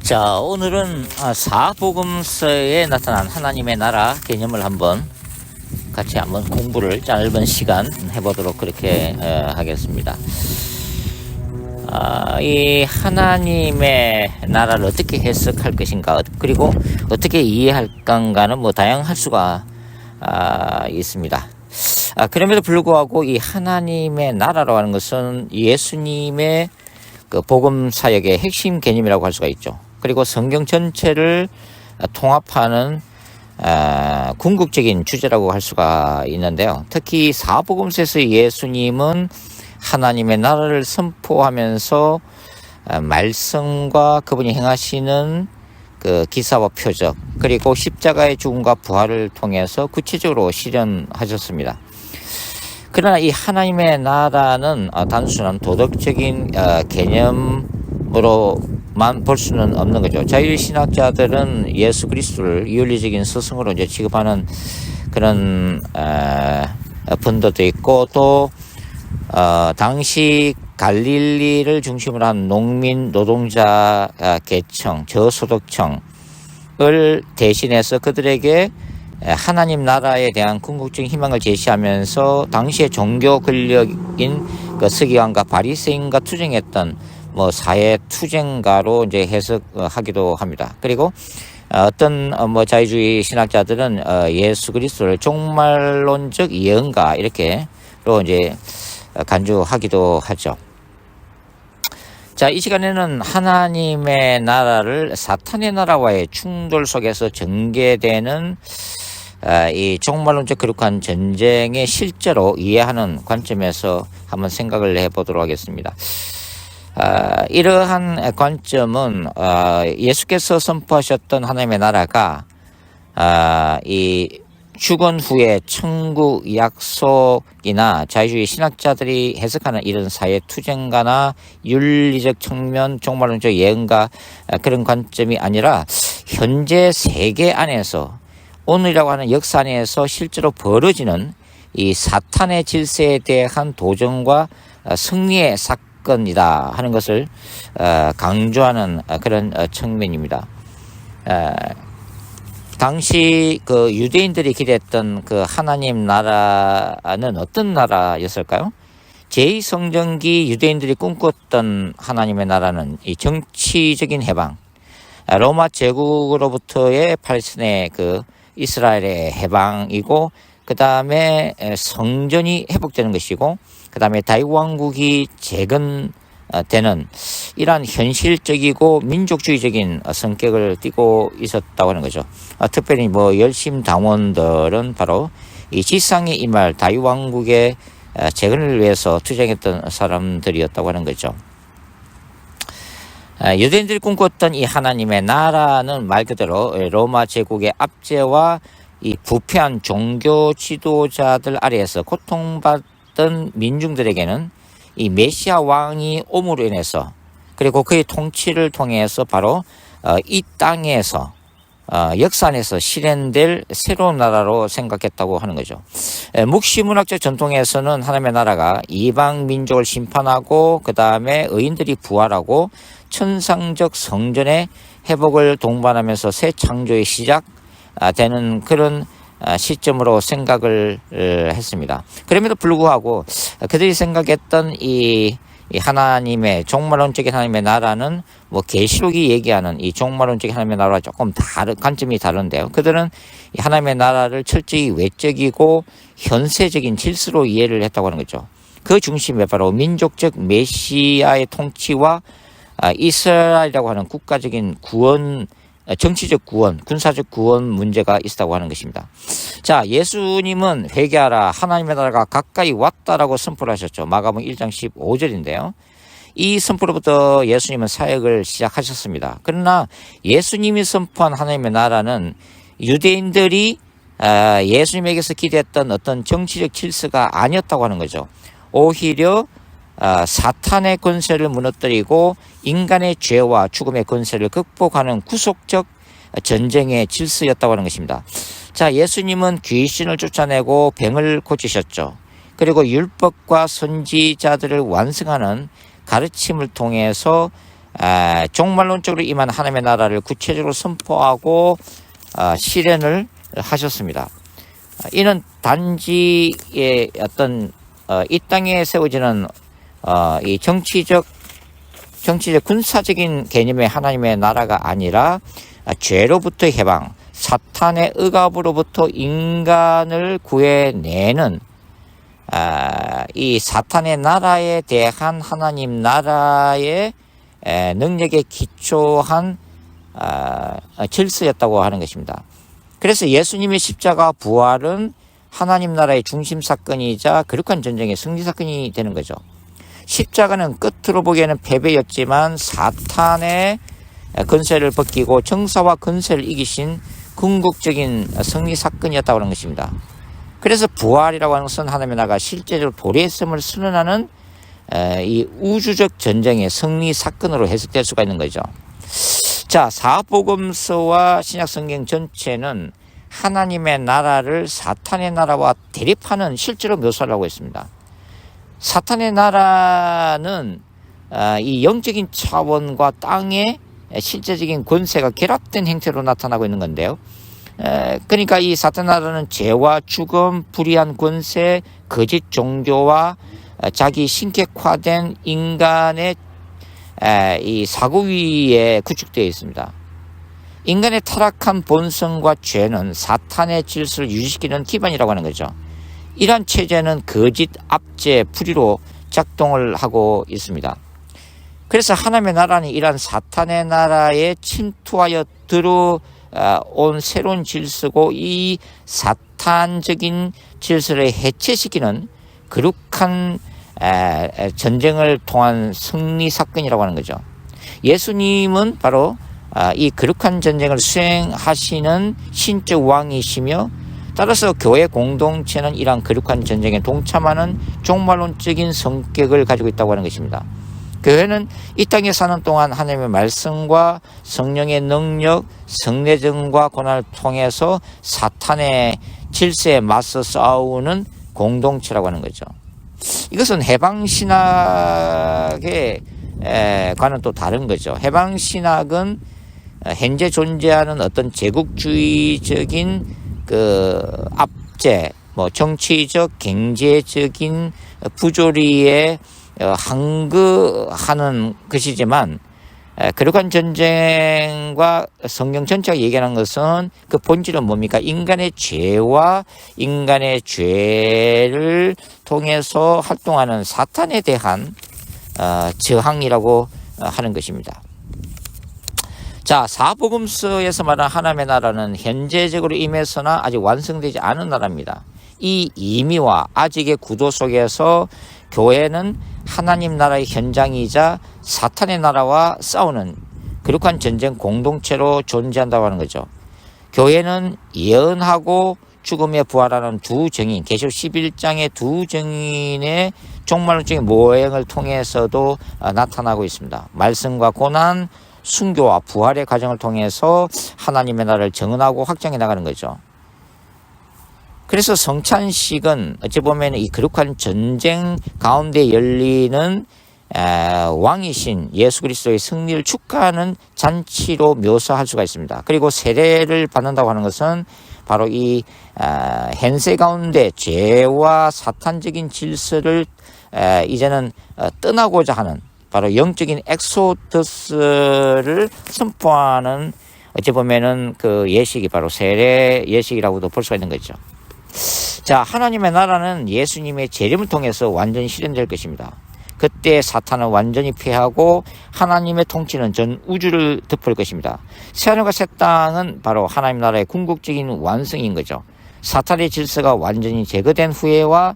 자, 오늘은 사복음서에 나타난 하나님의 나라 개념을 같이 한번 공부를 짧은 시간 해보도록 그렇게 하겠습니다. 이 하나님의 나라를 어떻게 해석할 것인가, 그리고 어떻게 이해할 건가는 다양할 수가 있습니다. 그럼에도 불구하고 이 하나님의 나라라고 하는 것은 예수님의 그 복음 사역의 핵심 개념이라고 할 수가 있죠. 그리고 성경 전체를 통합하는 궁극적인 주제라고 할 수가 있는데요. 특히 사복음서에서 예수님은 하나님의 나라를 선포하면서 말씀과 그분이 행하시는 그 기사와 표적, 그리고 십자가의 죽음과 부활을 통해서 구체적으로 실현하셨습니다. 그러나 이 하나님의 나라는 단순한 도덕적인 개념으로만 볼 수는 없는 거죠. 자유신학자들은 예수 그리스도를 윤리적인 스승으로 이제 취급하는 그런 분들도 있고, 또 당시 갈릴리를 중심으로 한 농민 노동자 계층, 저소득층을 대신해서 그들에게 하나님 나라에 대한 궁극적인 희망을 제시하면서 당시의 종교 권력인 그 서기관과 바리새인과 투쟁했던 사회 투쟁가로 이제 해석하기도 합니다. 그리고 어떤 자유주의 신학자들은 예수 그리스도를 종말론적 예언가 이렇게로 이제 간주하기도 하죠. 자, 이 시간에는 하나님의 나라를 사탄의 나라와의 충돌 속에서 전개되는 이 종말론적 거룩한 전쟁의 실제로 이해하는 관점에서 한번 생각을 해보도록 하겠습니다. 이러한 관점은 예수께서 선포하셨던 하나님의 나라가 이 죽은 후에 천국 약속이나 자유주의 신학자들이 해석하는 이런 사회 투쟁가나 윤리적 측면, 종말론적 예언가 그런 관점이 아니라 현재 세계 안에서 오늘이라고 하는 역사 안에서 실제로 벌어지는 이 사탄의 질서에 대한 도전과 승리의 사건이다 하는 것을 강조하는 그런 측면입니다. 당시 그 유대인들이 기대했던 그 하나님 나라는 어떤 나라였을까요? 제2성전기 유대인들이 꿈꿨던 하나님의 나라는 이 정치적인 해방, 로마 제국으로부터의 팔레스타인의 그 이스라엘의 해방이고, 그 다음에 성전이 회복되는 것이고, 그 다음에 다윗 왕국이 재건되는 이러한 현실적이고 민족주의적인 성격을 띠고 있었다고 하는 거죠. 특별히 열심 당원들은 바로 이 지상에 임할 다윗 왕국의 재건을 위해서 투쟁했던 사람들이었다고 하는 거죠. 유대인들이 꿈꿨던 이 하나님의 나라는 말 그대로 로마 제국의 압제와 이 부패한 종교 지도자들 아래에서 고통받던 민중들에게는 이 메시아 왕이 옴으로 인해서, 그리고 그의 통치를 통해서 바로 이 땅에서 역사 안에서 실현될 새로운 나라로 생각했다고 하는 거죠. 묵시문학적 전통에서는 하나님의 나라가 이방 민족을 심판하고 그 다음에 의인들이 부활하고 천상적 성전의 회복을 동반하면서 새 창조의 시작되는 그런 시점으로 생각을 했습니다. 그럼에도 불구하고 그들이 생각했던 이 하나님의 종말론적인 하나님의 나라는 계시록이 얘기하는 이 종말론적인 하나님의 나라와 조금 관점이 다른데요. 그들은 이 하나님의 나라를 철저히 외적이고 현세적인 질서로 이해를 했다고 하는 거죠. 그 중심에 바로 민족적 메시아의 통치와 이스라엘이라고 하는 국가적인 구원, 정치적 구원, 군사적 구원 문제가 있었다고 하는 것입니다. 자, 예수님은 회개하라, 하나님의 나라가 가까이 왔다라고 선포를 하셨죠. 마가복음 1장 15절인데요. 이 선포로부터 예수님은 사역을 시작하셨습니다. 그러나 예수님이 선포한 하나님의 나라는 유대인들이 예수님에게서 기대했던 어떤 정치적 질서가 아니었다고 하는 거죠. 오히려 사탄의 권세를 무너뜨리고 인간의 죄와 죽음의 권세를 극복하는 구속적 전쟁의 질서였다고 하는 것입니다. 자, 예수님은 귀신을 쫓아내고 병을 고치셨죠. 그리고 율법과 선지자들을 완성하는 가르침을 통해서 종말론적으로 임한 하나님의 나라를 구체적으로 선포하고 실현을 하셨습니다. 이는 단지의 어떤 이 땅에 세워지는 이 정치적 군사적인 개념의 하나님의 나라가 아니라 죄로부터 해방, 사탄의 억압으로부터 인간을 구해내는 이 사탄의 나라에 대한 하나님 나라의 능력에 기초한 질서였다고 하는 것입니다. 그래서 예수님의 십자가 부활은 하나님 나라의 중심 사건이자 거룩한 전쟁의 승리 사건이 되는 거죠. 십자가는 끝으로 보기에는 패배였지만 사탄의 권세를 벗기고 정사와 권세를 이기신 궁극적인 승리 사건이었다고 하는 것입니다. 그래서 부활이라고 하는 것은 하나님의 나라가 실제적으로 도래했음을 선언하는 이 우주적 전쟁의 승리 사건으로 해석될 수가 있는 거죠. 자, 사복음서와 신약성경 전체는 하나님의 나라를 사탄의 나라와 대립하는 실제로 묘사를 하고 있습니다. 사탄의 나라는 이 영적인 차원과 땅의 실제적인 권세가 결합된 형태로 나타나고 있는 건데요. 그러니까 이 사탄 나라는 죄와 죽음, 불의한 권세, 거짓 종교와 자기 신격화된 인간의 이 사고 위에 구축되어 있습니다. 인간의 타락한 본성과 죄는 사탄의 질서를 유지시키는 기반이라고 하는 거죠. 이러한 체제는 거짓, 압제, 불의로 작동을 하고 있습니다. 그래서 하나님의 나라는 이러한 사탄의 나라에 침투하여 들어온 새로운 질서고 이 사탄적인 질서를 해체시키는 거룩한 전쟁을 통한 승리 사건이라고 하는 거죠. 예수님은 바로 이 거룩한 전쟁을 수행하시는 신적 왕이시며 따라서 교회 공동체는 이러한 거룩한 전쟁에 동참하는 종말론적인 성격을 가지고 있다고 하는 것입니다. 교회는 이 땅에 사는 동안 하나님의 말씀과 성령의 능력, 성례전과 고난을 통해서 사탄의 질서에 맞서 싸우는 공동체라고 하는 거죠. 이것은 해방신학에 과는 또 다른 거죠. 해방신학은 현재 존재하는 어떤 제국주의적인 압제, 정치적, 경제적인 부조리에 항거하는 것이지만 거룩한 전쟁과 성경 전체가 얘기하는 것은 그 본질은 뭡니까? 인간의 죄와 인간의 죄를 통해서 활동하는 사탄에 대한 저항이라고 하는 것입니다. 자, 사복음서에서 말하는 하나님의 나라는 현재적으로 임해서나 아직 완성되지 않은 나라입니다. 이 의미와 아직의 구도 속에서 교회는 하나님 나라의 현장이자 사탄의 나라와 싸우는 거룩한 전쟁 공동체로 존재한다고 하는 거죠. 교회는 예언하고 죽음에 부활하는 두 증인, 계시록 11장의 두 증인의 종말론적인 모형을 통해서도 나타나고 있습니다. 말씀과 고난, 순교와 부활의 과정을 통해서 하나님의 나라를 정언하고 확장해 나가는 거죠. 그래서 성찬식은 어찌 보면 이 거룩한 전쟁 가운데 열리는 왕이신 예수 그리스도의 승리를 축하하는 잔치로 묘사할 수가 있습니다. 그리고 세례를 받는다고 하는 것은 바로 이 현세 가운데 죄와 사탄적인 질서를 이제는 떠나고자 하는 바로 영적인 엑소더스를 선포하는 어찌 보면은 그 예식이 바로 세례 예식이라고도 볼 수가 있는 거죠. 자, 하나님의 나라는 예수님의 재림을 통해서 완전히 실현될 것입니다. 그때 사탄은 완전히 패하고 하나님의 통치는 전 우주를 덮을 것입니다. 새하늘과 새 땅은 바로 하나님 나라의 궁극적인 완성인 거죠. 사탄의 질서가 완전히 제거된 후에야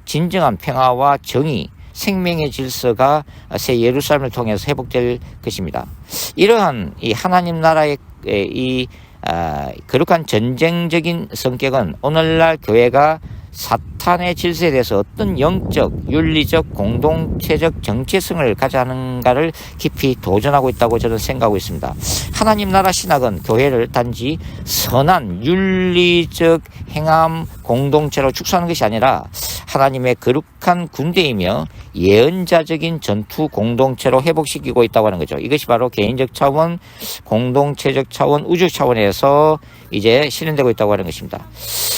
진정한 평화와 정의, 생명의 질서가 새 예루살렘을 통해서 회복될 것입니다. 이러한 이 하나님 나라의 거룩한 전쟁적인 성격은 오늘날 교회가 사탄의 질서에 대해서 어떤 영적, 윤리적, 공동체적 정체성을 가져가는가를 깊이 도전하고 있다고 저는 생각하고 있습니다. 하나님 나라 신학은 교회를 단지 선한 윤리적 행함 공동체로 축소하는 것이 아니라 하나님의 거룩한 군대이며 예언자적인 전투 공동체로 회복시키고 있다고 하는 거죠. 이것이 바로 개인적 차원, 공동체적 차원, 우주 차원에서 이제 실현되고 있다고 하는 것입니다.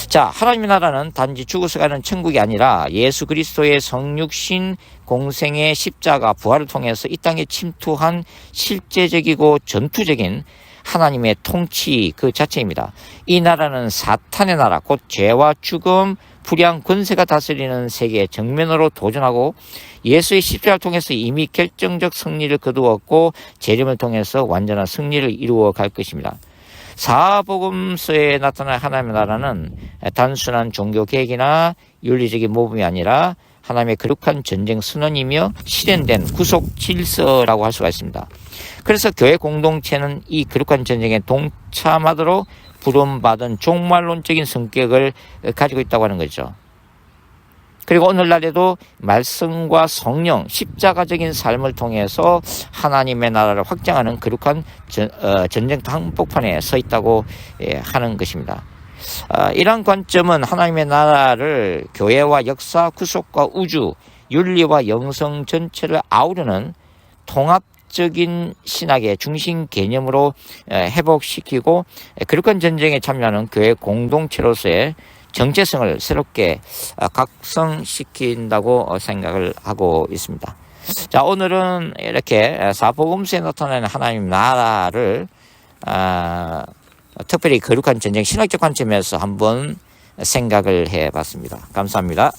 자, 하나님의 나라는 단지 죽어서 가는 천국이 아니라 예수 그리스도의 성육신 공생의 십자가 부활을 통해서 이 땅에 침투한 실제적이고 전투적인 하나님의 통치 그 자체입니다. 이 나라는 사탄의 나라, 곧 죄와 죽음, 불의한 권세가 다스리는 세계의 정면으로 도전하고 예수의 십자가를 통해서 이미 결정적 승리를 거두었고 재림을 통해서 완전한 승리를 이루어 갈 것입니다. 사복음서에 나타난 하나님의 나라는 단순한 종교 계획이나 윤리적인 모범이 아니라 하나님의 거룩한 전쟁 선언이며 실현된 구속 질서라고 할 수가 있습니다. 그래서 교회 공동체는 이 거룩한 전쟁에 동참하도록 부름받은 종말론적인 성격을 가지고 있다고 하는 거죠. 그리고 오늘날에도 말씀과 성령, 십자가적인 삶을 통해서 하나님의 나라를 확장하는 거룩한 전쟁터 한복판에 서 있다고 하는 것입니다. 이러한 관점은 하나님의 나라를 교회와 역사, 구속과 우주, 윤리와 영성 전체를 아우르는 통합적인 신학의 중심 개념으로 회복시키고 거룩한 전쟁에 참여하는 교회 공동체로서의 정체성을 새롭게 각성시킨다고 생각을 하고 있습니다. 자, 오늘은 이렇게 사복음서에 나타나는 하나님 나라를 특별히 거룩한 전쟁 신학적 관점에서 한번 생각을 해봤습니다. 감사합니다.